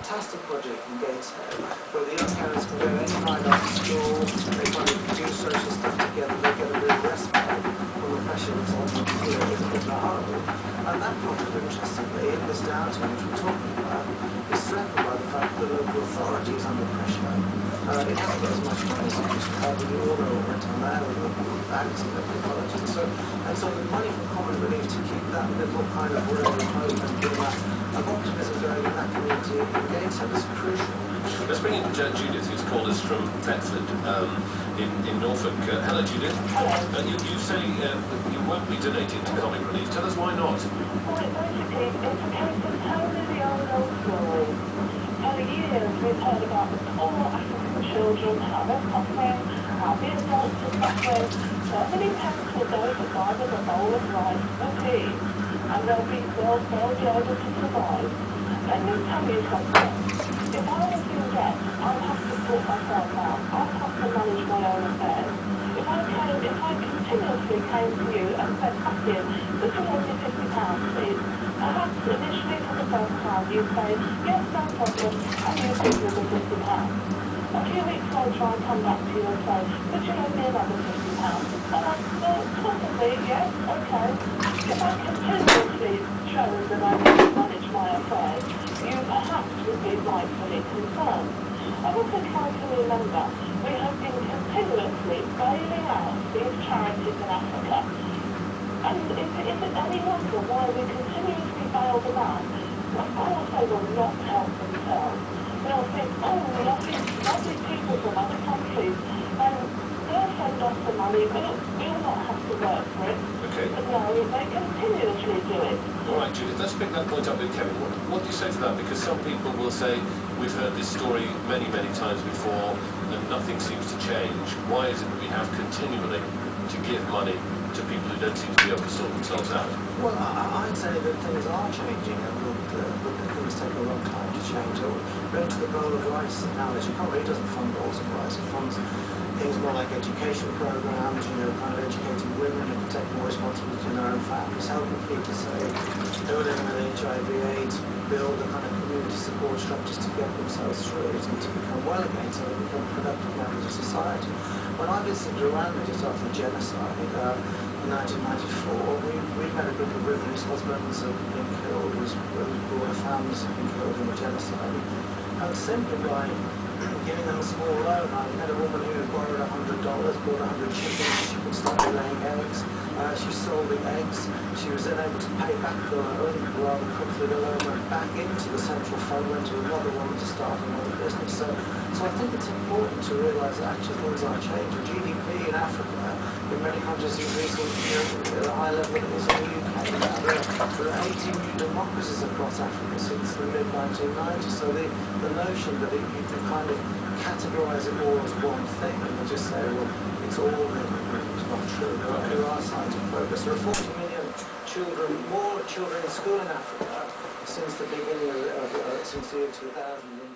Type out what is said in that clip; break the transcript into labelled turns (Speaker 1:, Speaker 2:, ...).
Speaker 1: fantastic project in Gateshead where the young parents can go any night after school, they kind of do social stuff together, they get a real respite from the pressure that's on them here in the home. And that project, interestingly, in this downturn which we're talking about, is threatened by the fact that the local authority is under pressure. It hasn't got as much money as it used to have, the order went on there with the banks and local authorities. And so the money from Common Relief to keep that little kind of ray of hope and give that of optimism going in that community in Gateshead is crucial.
Speaker 2: Let's bring in Judith, who's called us from Thetford in Norfolk. Hello, Judith.
Speaker 3: Hello.
Speaker 2: You say you won't be donating to Comic Relief. Tell us why not.
Speaker 3: Well, basically, it's a case of telling the old story. For years, we've heard about the poor African children, how they're suffering, how the adults are suffering. So many parents will go to buy them a bowl of rice or tea, and they'll be able to survive. Let me tell you something. If I was in debt, I'd have to sort myself out. I'd have to manage my own affairs. If I continuously came to you and said, Matthew, the £250, please, perhaps initially for the first time you'd say, yes, no problem, and you give me the £50. A few weeks later I'd come back to you and say, would you lend me another £50? And I'd say, possibly, yes, okay. If I continuously showed that I need to manage my affairs, you perhaps would be rightfully concerned. I also try to remember we have been continuously bailing out these charities in Africa. And is it any wonder why we continuously bail them out? Of course they will not help themselves. They'll think, oh, lovely people from other countries, and they'll send us the money, we'll not have to work for it.
Speaker 2: Okay.
Speaker 3: But no, they continuously do it.
Speaker 2: All right, Judith, let's pick that point up with Kevin. What do you say to that? Because some people will say, we've heard this story many, many times before, and nothing seems to change. Why is it that we have continually to give money to people who don't seem to be able to sort themselves out?
Speaker 1: Well, I'd say that things are changing and that things take a long time to change. Going to the bowl of rice analogy, Comic Relief doesn't fund bowls of rice, it funds things more like education programs, kind of educating women who can take more responsibility in their own families, helping people, say, who are living with HIV/AIDS, build the kind of community support structures to get themselves through it and to become well again, so they become productive members of society. When I visited Rwanda just after the genocide in 1994, we met a group of women whose husbands had been killed, whose broader families had been killed in the genocide, and simply by giving them a small loan. I met a woman who had borrowed $100, bought 100 chickens, she could start laying eggs. She sold the eggs. She was then able to pay back the loan rather quickly. The loan went back into the central fund, went to another woman to start another business. So I think it's important to realise that actually things are changing. GDP in Africa, in many countries, is increasing at a high level than it is in the UK. There are 18 new democracies across Africa since the mid-1990s. So the notion that you can kind of categorise it all as one thing and just say, well, it's all it's not true. There are signs of progress. There are 40 million more children in school in Africa since the beginning since the year 2000.